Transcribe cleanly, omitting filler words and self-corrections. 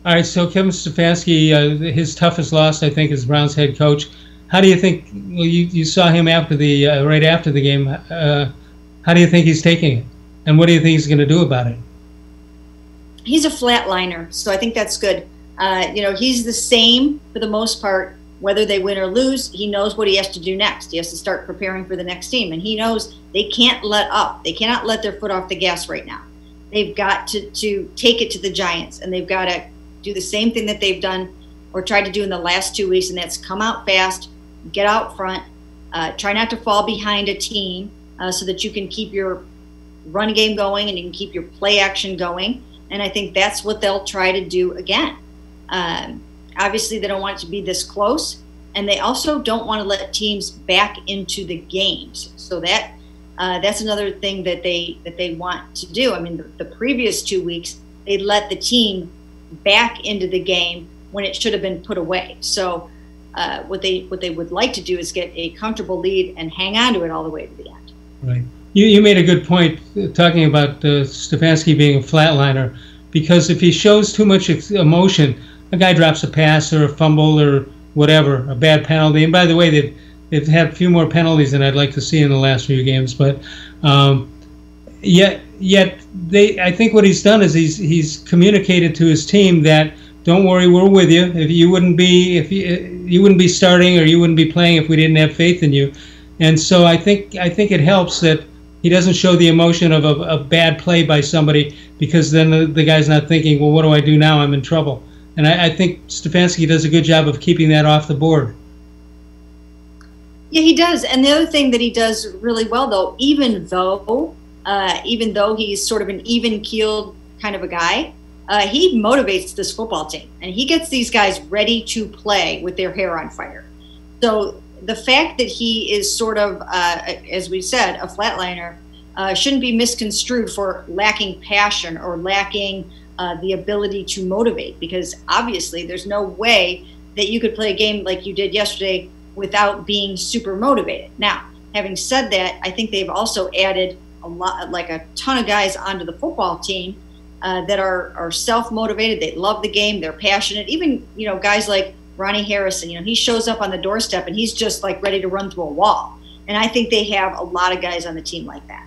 All right, so Kevin Stefanski, his toughest loss, I think, is Browns head coach. How do you think? Well, you saw him after the right after the game. How do you think he's taking it, and what do you think he's going to do about it? He's a flatliner, so I think that's good. He's the same for the most part, whether they win or lose. He knows what he has to do next. He has to start preparing for the next team, and he knows they can't let up. They cannot let their foot off the gas right now. They've got to take it to the Giants, and they've got to do the same thing that they've done or tried to do in the last 2 weeks, and that's come out fast, get out front, try not to fall behind a team so that you can keep your run game going and you can keep your play action going. And I think that's what they'll try to do again. Obviously, they don't want it to be this close, and they also don't want to let teams back into the games. So that's another thing that they want to do. I mean, the previous 2 weeks, they let the team back into the game when it should have been put away. So what they would like to do is get a comfortable lead and hang on to it all the way to the end. Right. You made a good point talking about Stefanski being a flatliner, because if he shows too much emotion, a guy drops a pass or a fumble or whatever, a bad penalty. And by the way, they've had a few more penalties than I'd like to see in the last few games. But yet I think what he's done is he's communicated to his team that, don't worry, we're with you. If you wouldn't be starting or you wouldn't be playing if we didn't have faith in you. And so I think it helps that he doesn't show the emotion of a bad play by somebody, because then the guy's not thinking, well, what do I do now? I'm in trouble. And I think Stefanski does a good job of keeping that off the board. Yeah, he does. And the other thing that he does really well, though, even though he's sort of an even-keeled kind of a guy, he motivates this football team, and he gets these guys ready to play with their hair on fire. So the fact that he is sort of, as we said, a flatliner, shouldn't be misconstrued for lacking passion or lacking the ability to motivate, because obviously there's no way that you could play a game like you did yesterday without being super motivated. Now, having said that, I think they've also added a ton of guys onto the football team that are self-motivated. They love the game. They're passionate. Even, guys like Ronnie Harrison, he shows up on the doorstep and he's just like ready to run through a wall. And I think they have a lot of guys on the team like that.